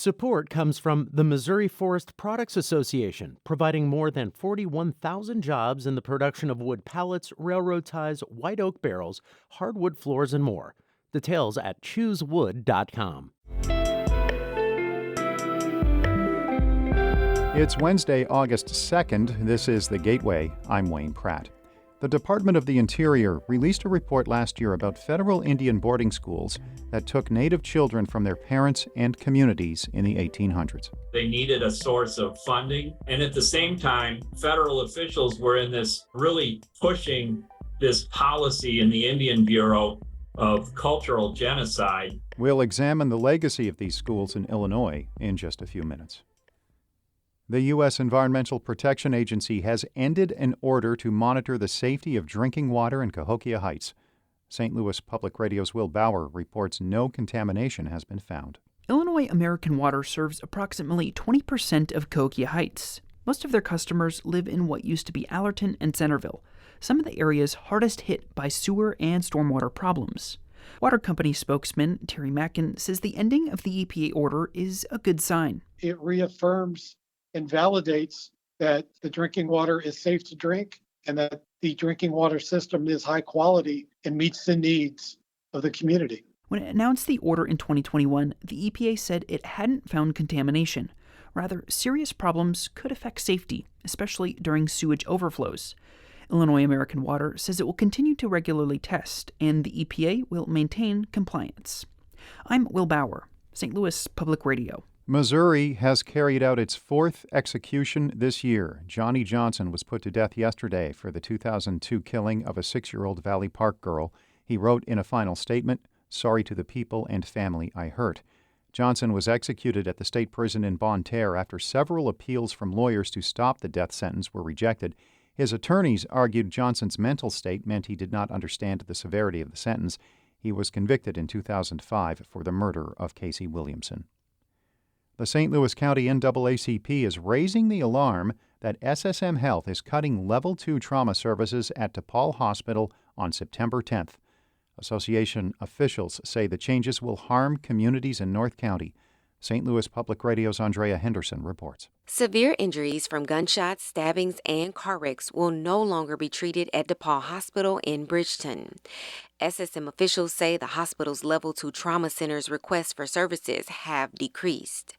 Support comes from the Missouri Forest Products Association, providing more than 41,000 jobs in the production of wood pallets, railroad ties, white oak barrels, hardwood floors, and more. Details at choosewood.com. It's Wednesday, August 2nd. This is The Gateway. I'm Wayne Pratt. The Department of the Interior released a report last year about federal Indian boarding schools that took Native children from their parents and communities in the 1800s. They needed a source of funding. And at the same time, federal officials were in this really pushing this policy in the Indian Bureau of cultural genocide. We'll examine the legacy of these schools in Illinois in just a few minutes. The U.S. Environmental Protection Agency has ended an order to monitor the safety of drinking water in Cahokia Heights. St. Louis Public Radio's Will Bauer reports no contamination has been found. Illinois American Water serves approximately 20% of Cahokia Heights. Most of their customers live in what used to be Allerton and Centerville, some of the areas hardest hit by sewer and stormwater problems. Water company spokesman Terry Mackin says the ending of the EPA order is a good sign. It reaffirms and validates that the drinking water is safe to drink and that the drinking water system is high quality and meets the needs of the community. When it announced the order in 2021, the EPA said it hadn't found contamination. Rather, serious problems could affect safety, especially during sewage overflows. Illinois American Water says it will continue to regularly test, and the EPA will maintain compliance. I'm Will Bauer, St. Louis Public Radio. Missouri has carried out its fourth execution this year. Johnny Johnson was put to death yesterday for the 2002 killing of a 6-year-old Valley Park girl. He wrote in a final statement, "Sorry to the people and family I hurt." Johnson was executed at the state prison in Bonne Terre after several appeals from lawyers to stop the death sentence were rejected. His attorneys argued Johnson's mental state meant he did not understand the severity of the sentence. He was convicted in 2005 for the murder of Casey Williamson. The St. Louis County NAACP is raising the alarm that SSM Health is cutting Level 2 trauma services at DePaul Hospital on September 10th. Association officials say the changes will harm communities in North County. St. Louis Public Radio's Andrea Henderson reports. Severe injuries from gunshots, stabbings, and car wrecks will no longer be treated at DePaul Hospital in Bridgeton. SSM officials say the hospital's Level 2 trauma center's requests for services have decreased.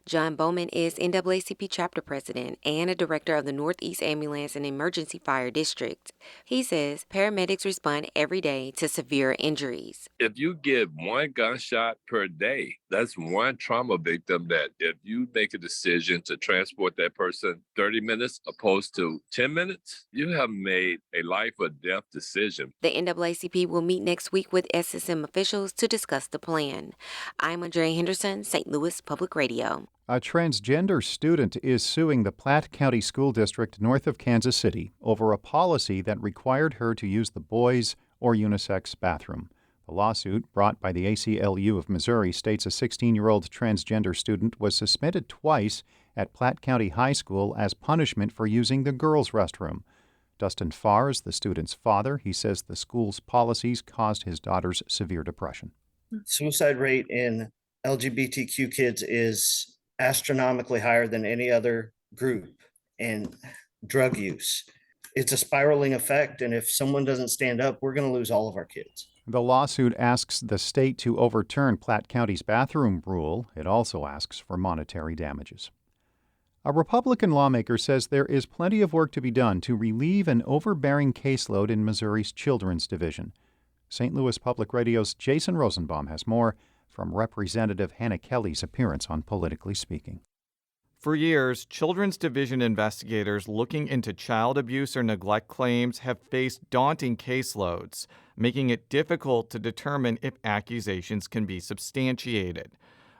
John Bowman is NAACP chapter president and a director of the Northeast Ambulance and Emergency Fire District. He says paramedics respond every day to severe injuries. If you get one gunshot per day, that's one trauma victim that if you make a decision to transport that person 30 minutes opposed to 10 minutes, you have made a life or death decision. The NAACP will meet next week with SSM officials to discuss the plan. I'm Andrea Henderson, St. Louis Public Radio. A transgender student is suing the Platte County School District north of Kansas City over a policy that required her to use the boys' or unisex bathroom. The lawsuit, brought by the ACLU of Missouri, states a 16-year-old transgender student was suspended twice at Platte County High School as punishment for using the girls' restroom. Dustin Farr is the student's father. He says the school's policies caused his daughter's severe depression. Suicide rate in LGBTQ kids is astronomically higher than any other group, and drug use. It's a spiraling effect, and if someone doesn't stand up, we're going to lose all of our kids. The lawsuit asks the state to overturn Platte County's bathroom rule. It also asks for monetary damages. A Republican lawmaker says there is plenty of work to be done to relieve an overbearing caseload in Missouri's Children's Division. St. Louis Public Radio's Jason Rosenbaum has more from Representative Hannah Kelly's appearance on Politically Speaking. For years, Children's Division investigators looking into child abuse or neglect claims have faced daunting caseloads, making it difficult to determine if accusations can be substantiated.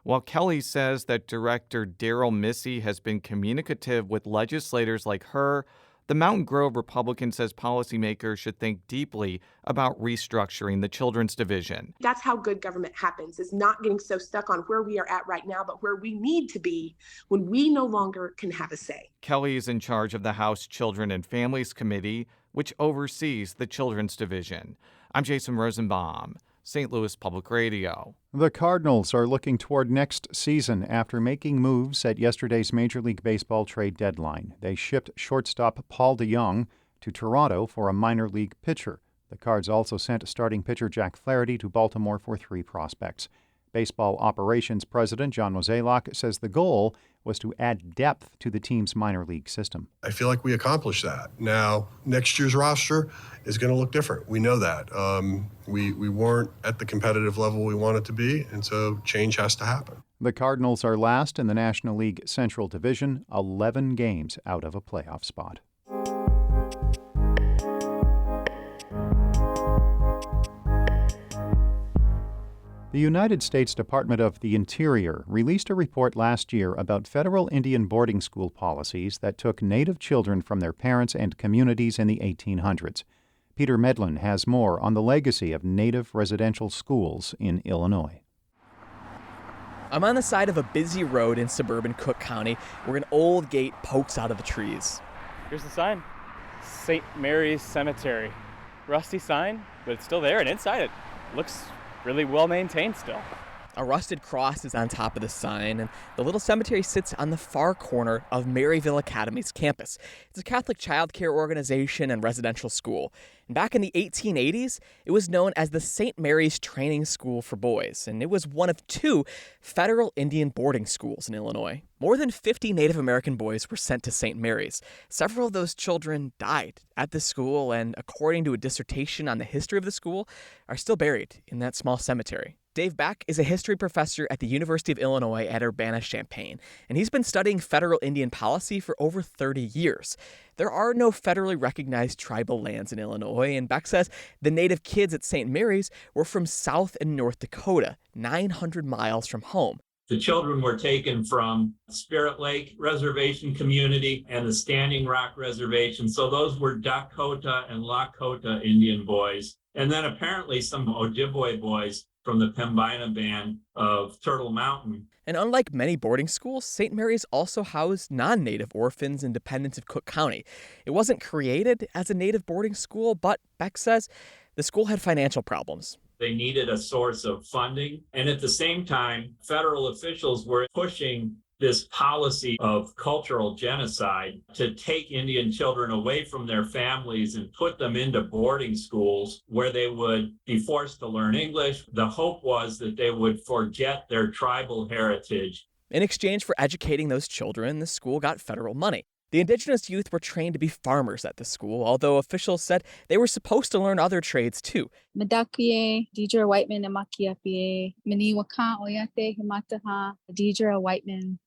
While Kelly says that Director Daryl Missy has been communicative with legislators like her, the Mountain Grove Republican says policymakers should think deeply about restructuring the Children's Division. That's how good government happens, is not getting so stuck on where we are at right now, but where we need to be when we no longer can have a say. Kelly is in charge of the House Children and Families Committee, which oversees the Children's Division. I'm Jason Rosenbaum, St. Louis Public Radio. The Cardinals are looking toward next season after making moves at yesterday's Major League Baseball trade deadline. They shipped shortstop Paul DeJong to Toronto for a minor league pitcher. The Cards also sent starting pitcher Jack Flaherty to Baltimore for 3 prospects. Baseball operations president John Mozeliak says the goal was to add depth to the team's minor league system. I feel like we accomplished that. Now, next year's roster is going to look different. We know that. We weren't at the competitive level we wanted to be, and so change has to happen. The Cardinals are last in the National League Central Division, 11 games out of a playoff spot. The United States Department of the Interior released a report last year about federal Indian boarding school policies that took Native children from their parents and communities in the 1800s. Peter Medlin has more on the legacy of Native residential schools in Illinois. I'm on the side of a busy road in suburban Cook County where an old gate pokes out of the trees. Here's the sign, St. Mary's Cemetery. Rusty sign, but it's still there, and inside it looks really well maintained still. A rusted cross is on top of the sign, and the little cemetery sits on the far corner of Maryville Academy's campus. It's a Catholic child care organization and residential school. And back in the 1880s, it was known as the St. Mary's Training School for Boys, and it was one of 2 federal Indian boarding schools in Illinois. More than 50 Native American boys were sent to St. Mary's. Several of those children died at the school, and according to a dissertation on the history of the school, are still buried in that small cemetery. Dave Beck is a history professor at the University of Illinois at Urbana-Champaign, and he's been studying federal Indian policy for over 30 years. There are no federally recognized tribal lands in Illinois, and Beck says the Native kids at St. Mary's were from South and North Dakota, 900 miles from home. The children were taken from Spirit Lake Reservation Community and the Standing Rock Reservation. So those were Dakota and Lakota Indian boys. And then apparently some Ojibwe boys from the Pembina Band of Turtle Mountain. And unlike many boarding schools, St. Mary's also housed non-Native orphans and dependents of Cook County. It wasn't created as a Native boarding school, but Beck says the school had financial problems. They needed a source of funding. And at the same time, federal officials were pushing this policy of cultural genocide to take Indian children away from their families and put them into boarding schools where they would be forced to learn English. The hope was that they would forget their tribal heritage. In exchange for educating those children, the school got federal money. The indigenous youth were trained to be farmers at the school, although officials said they were supposed to learn other trades too. Madakuye, Deidre Whiteman, Amakiapie, Miniwaka, Oyate, Himataha, Deidre Whiteman,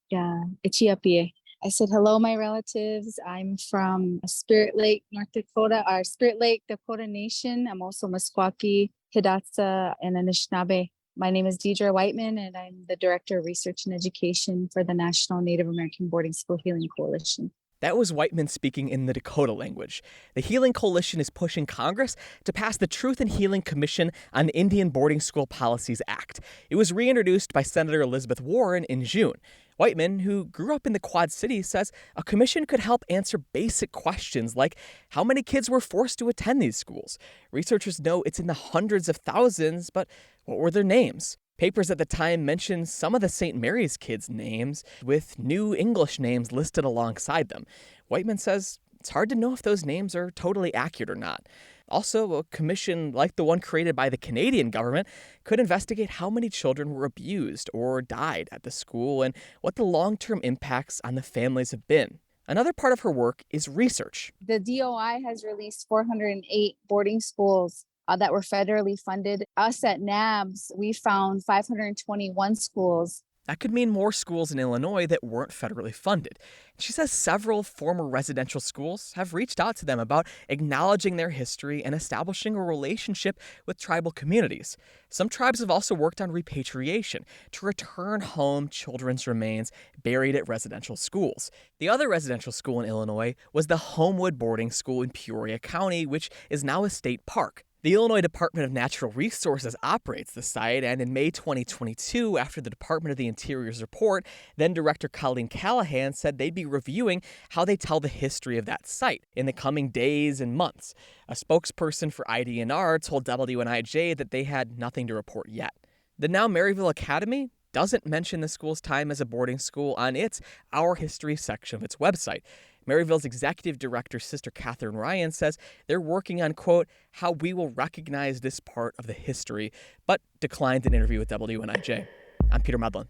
Ichiapie. I said, hello, my relatives. I'm from Spirit Lake, North Dakota, or Spirit Lake, Dakota Nation. I'm also Meskwaki, Hidatsa, and Anishinaabe. My name is Deidre Whiteman, and I'm the Director of Research and Education for the National Native American Boarding School Healing Coalition. That was Whiteman speaking in the Dakota language. The Healing Coalition is pushing Congress to pass the Truth in Healing Commission on Indian Boarding School Policies Act. It was reintroduced by Senator Elizabeth Warren in June. Whiteman, who grew up in the Quad Cities, says a commission could help answer basic questions like how many kids were forced to attend these schools. Researchers know it's in the hundreds of thousands, but what were their names? Papers at the time mentioned some of the St. Mary's kids' names, with new English names listed alongside them. Whiteman says it's hard to know if those names are totally accurate or not. Also, a commission like the one created by the Canadian government could investigate how many children were abused or died at the school and what the long-term impacts on the families have been. Another part of her work is research. The DOI has released 408 boarding schools that were federally funded. Us at NABS, we found 521 schools. That could mean more schools in Illinois that weren't federally funded. She says several former residential schools have reached out to them about acknowledging their history and establishing a relationship with tribal communities. Some tribes have also worked on repatriation to return home children's remains buried at residential schools. The other residential school in Illinois was the Homewood Boarding School in Peoria County, which is now a state park. The Illinois Department of Natural Resources operates the site, and in May 2022, after the Department of the Interior's report, then Director Colleen Callahan said they'd be reviewing how they tell the history of that site in the coming days and months. A spokesperson for IDNR told WNIJ that they had nothing to report yet. The now Maryville Academy doesn't mention the school's time as a boarding school on its Our History section of its website. Maryville's executive director, Sister Catherine Ryan, says they're working on, quote, how we will recognize this part of the history, but declined an interview with WNIJ. I'm Peter Medlin.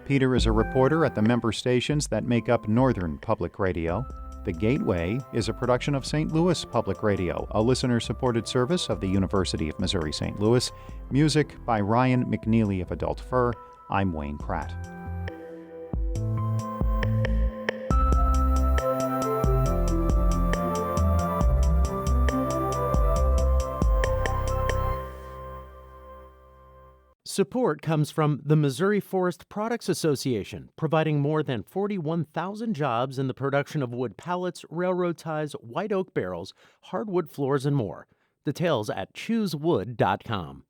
Peter is a reporter at the member stations that make up Northern Public Radio. The Gateway is a production of St. Louis Public Radio, a listener-supported service of the University of Missouri-St. Louis. Music by Ryan McNeely of Adult Fur. I'm Wayne Pratt. Support comes from the Missouri Forest Products Association, providing more than 41,000 jobs in the production of wood pallets, railroad ties, white oak barrels, hardwood floors, and more. Details at choosewood.com.